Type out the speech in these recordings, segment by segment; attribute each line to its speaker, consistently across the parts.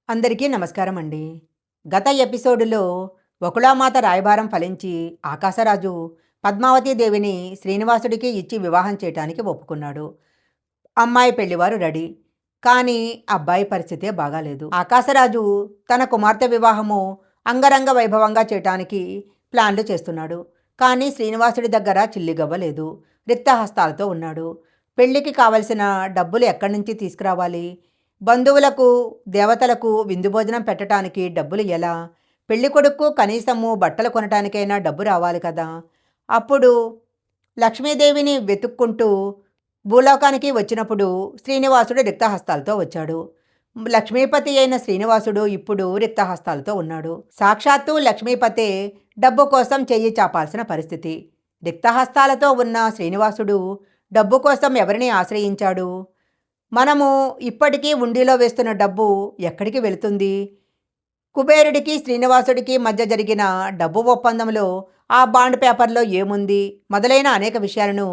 Speaker 1: అందరికీ నమస్కారం అండి. గత ఎపిసోడులో వకుళామాత రాయబారం ఫలించి ఆకాశరాజు పద్మావతీ దేవిని శ్రీనివాసుడికి ఇచ్చి వివాహం చేయటానికి ఒప్పుకున్నాడు. అమ్మాయి పెళ్లివారు రెడీ. కానీ అబ్బాయి పరిస్థితే బాగాలేదు. ఆకాశరాజు తన కుమార్తె వివాహము అంగరంగ వైభవంగా చేయటానికి ప్లాన్లు చేస్తున్నాడు. కానీ శ్రీనివాసుడి దగ్గర చిల్లిగవ్వలేదు. రిక్తహస్తాలతో ఉన్నాడు. పెళ్లికి కావలసిన డబ్బులు ఎక్కడి నుంచి తీసుకురావాలి? బంధువులకు దేవతలకు విందు భోజనం పెట్టడానికి డబ్బులు ఎలా? పెళ్ళికొడుకు కనీసము బట్టలు కొనటానికైనా డబ్బు రావాలి కదా. అప్పుడు లక్ష్మీదేవిని వెతుక్కుంటూ భూలోకానికి వచ్చినప్పుడు శ్రీనివాసుడు రిక్తహస్తాలతో వచ్చాడు. లక్ష్మీపతి అయిన శ్రీనివాసుడు ఇప్పుడు రిక్తహస్తాలతో ఉన్నాడు. సాక్షాత్తు లక్ష్మీపతే డబ్బు కోసం చెయ్యి చాపాల్సిన పరిస్థితి. రిక్తహస్తాలతో ఉన్న శ్రీనివాసుడు డబ్బు కోసం ఎవరిని ఆశ్రయించాడు? మనము ఇప్పటికీ ఉండిలో వేస్తున్న డబ్బు ఎక్కడికి వెళుతుంది? కుబేరుడికి శ్రీనివాసుడికి మధ్య జరిగిన డబ్బు ఒప్పందంలో ఆ బాండ్ పేపర్లో ఏముంది మొదలైన అనేక విషయాలను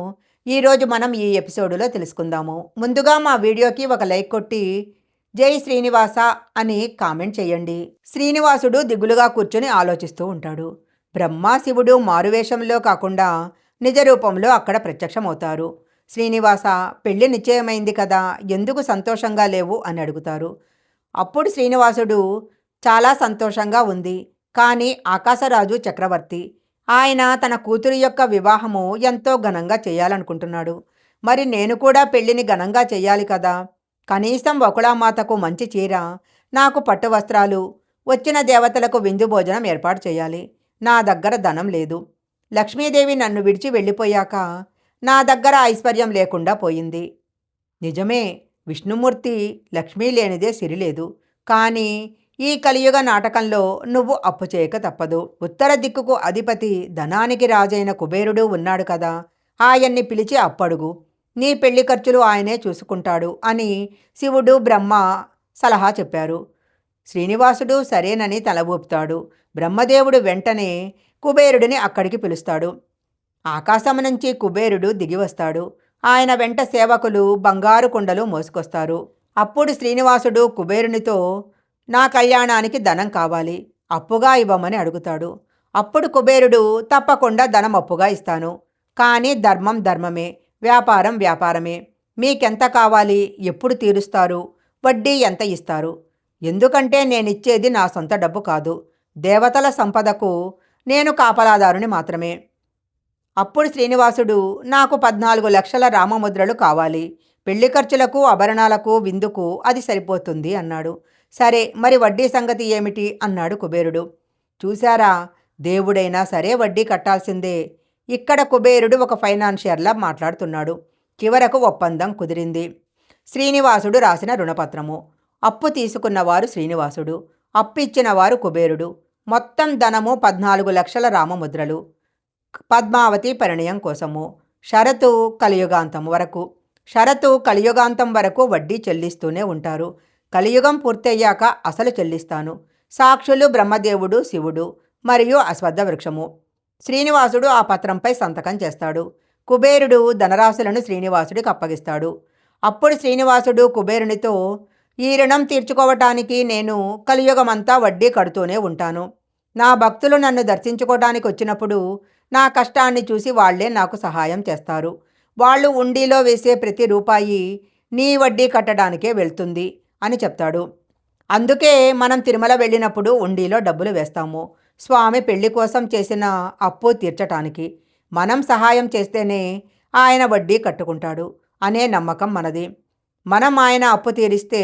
Speaker 1: ఈరోజు మనం ఈ ఎపిసోడులో తెలుసుకుందాము. ముందుగా మా వీడియోకి ఒక లైక్ కొట్టి జై శ్రీనివాస అని కామెంట్ చేయండి. శ్రీనివాసుడు దిగులుగా కూర్చొని ఆలోచిస్తూ ఉంటాడు. బ్రహ్మ శివుడు మారువేషంలో కాకుండా నిజ రూపంలో అక్కడ ప్రత్యక్షమవుతారు. శ్రీనివాస, పెళ్లి నిశ్చయమైంది కదా, ఎందుకు సంతోషంగా లేవు అని అడుగుతారు. అప్పుడు శ్రీనివాసుడు చాలా సంతోషంగా ఉంది. కానీ ఆకాశరాజు చక్రవర్తి, ఆయన తన కూతురు యొక్క వివాహము ఎంతో ఘనంగా చేయాలనుకుంటున్నాడు. మరి నేను కూడా పెళ్లిని ఘనంగా చేయాలి కదా. కనీసం వకుళామాతకు మంచి చీర, నాకు పట్టు వస్త్రాలు, వచ్చిన దేవతలకు విందు భోజనం ఏర్పాటు చేయాలి. నా దగ్గర ధనం లేదు. లక్ష్మీదేవి నన్ను విడిచి వెళ్ళిపోయాక నా దగ్గర ఐశ్వర్యం లేకుండా పోయింది. నిజమే, విష్ణుమూర్తి లక్ష్మీ లేనిదే సిరిలేదు. కానీ ఈ కలియుగ నాటకంలో నువ్వు అప్పు చేయక తప్పదు. ఉత్తర దిక్కుకు అధిపతి ధనానికి రాజైన కుబేరుడు ఉన్నాడు కదా, ఆయన్ని పిలిచి అప్పడుగు. నీ పెళ్లి ఖర్చులు ఆయనే చూసుకుంటాడు అని శివుడు బ్రహ్మ సలహా చెప్పారు. శ్రీనివాసుడు సరేనని తల ఊపుతాడు. బ్రహ్మదేవుడు వెంటనే కుబేరుడిని అక్కడికి పిలుస్తాడు. ఆకాశం నుంచి కుబేరుడు దిగివస్తాడు. ఆయన వెంట సేవకులు బంగారు కుండలు మోసుకొస్తారు. అప్పుడు శ్రీనివాసుడు కుబేరునితో నా కళ్యాణానికి ధనం కావాలి, అప్పుగా ఇవ్వమని అడుగుతాడు. అప్పుడు కుబేరుడు తప్పకుండా ధనం అప్పుగా ఇస్తాను, కానీ ధర్మం ధర్మమే, వ్యాపారం వ్యాపారమే. మీకెంత కావాలి, ఎప్పుడు తీరుస్తారు, వడ్డీ ఎంత ఇస్తారు? ఎందుకంటే నేనిచ్చేది నా సొంత డబ్బు కాదు, దేవతల సంపదకు నేను కాపలాదారుని మాత్రమే. అప్పుడు శ్రీనివాసుడు నాకు 14 లక్షల రామముద్రలు కావాలి, పెళ్లి ఖర్చులకు ఆభరణాలకు విందుకు అది సరిపోతుంది అన్నాడు. సరే, మరి వడ్డీ సంగతి ఏమిటి అన్నాడు కుబేరుడు. చూశారా, దేవుడైనా సరే వడ్డీ కట్టాల్సిందే. ఇక్కడ కుబేరుడు ఒక ఫైనాన్షియర్లా మాట్లాడుతున్నాడు. చివరకు ఒప్పందం కుదిరింది. శ్రీనివాసుడు రాసిన రుణపత్రము. అప్పు తీసుకున్నవారు శ్రీనివాసుడు, అప్పు ఇచ్చినవారు కుబేరుడు. మొత్తం ధనము 14 లక్షల రామముద్రలు. పద్మావతి పరిణయం కోసము. షరతు కలియుగాంతం వరకు వడ్డీ చెల్లిస్తూనే ఉంటారు. కలియుగం పూర్తయ్యాక అసలు చెల్లిస్తాను. సాక్షులు బ్రహ్మదేవుడు, శివుడు మరియు అశ్వత్థ వృక్షము. శ్రీనివాసుడు ఆ పత్రంపై సంతకం చేస్తాడు. కుబేరుడు ధనరాశులను శ్రీనివాసుడికి అప్పగిస్తాడు. అప్పుడు శ్రీనివాసుడు కుబేరునితో ఈ రుణం తీర్చుకోవటానికి నేను కలియుగమంతా వడ్డీ కడుతూనే ఉంటాను. నా భక్తులు నన్ను దర్శించుకోవడానికి వచ్చినప్పుడు నా కష్టాన్ని చూసి వాళ్లే నాకు సహాయం చేస్తారు. వాళ్ళు ఉండిలో వేసే ప్రతి రూపాయి నీ వడ్డీ కట్టడానికే వెళ్తుంది అని చెప్తాడు. అందుకే మనం తిరుమల వెళ్ళినప్పుడు ఉండిలో డబ్బులు వేస్తాము. స్వామి పెళ్లి కోసం చేసిన అప్పు తీర్చటానికి. మనం సహాయం చేస్తేనే ఆయన వడ్డీ కట్టుకుంటాడు అనే నమ్మకం మనది. మనం ఆయన అప్పు తీరిస్తే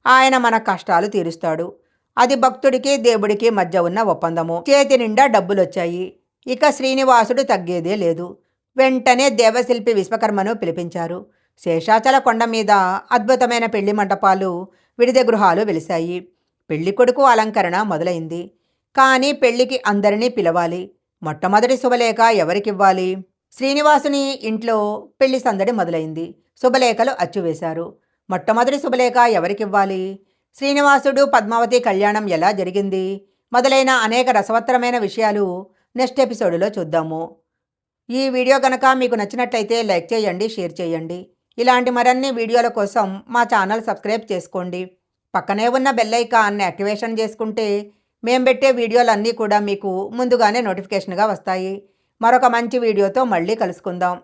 Speaker 1: ఆయన మన కష్టాలు తీరుస్తాడు. అది భక్తుడికి దేవుడికి మధ్య ఉన్న ఒప్పందము. చేతి నిండా డబ్బులొచ్చాయి. ఇక శ్రీనివాసుడు తగ్గేదే లేదు. వెంటనే దేవశిల్పి విశ్వకర్మను పిలిపించారు. శేషాచల కొండ మీద అద్భుతమైన పెళ్లి మంటపాలు, విడిది గృహాలు వెలిశాయి. పెళ్లికొడుకు అలంకరణ మొదలైంది. కానీ పెళ్లికి అందరినీ పిలవాలి. మొట్టమొదటి శుభలేఖ ఎవరికివ్వాలి? శ్రీనివాసుని ఇంట్లో పెళ్లి సందడి మొదలైంది. శుభలేఖలు అచ్చువేశారు. మొట్టమొదటి శుభలేఖ ఎవరికివ్వాలి? శ్రీనివాసుడు పద్మావతి కళ్యాణం ఎలా జరిగింది మొదలైన అనేక రసవత్తరమైన విషయాలు నెక్స్ట్ ఎపిసోడ్లో చూద్దాము. ఈ వీడియో కనుక మీకు నచ్చినట్లయితే లైక్ చేయండి, షేర్ చేయండి. ఇలాంటి మరిన్ని వీడియోల కోసం మా ఛానల్ సబ్స్క్రైబ్ చేసుకోండి. పక్కనే ఉన్న బెల్ ఐకాన్ని యాక్టివేషన్ చేసుకుంటే మేము పెట్టే వీడియోలన్నీ కూడా మీకు ముందుగానే నోటిఫికేషన్గా వస్తాయి. మరొక మంచి వీడియోతో మళ్ళీ కలుసుకుందాం.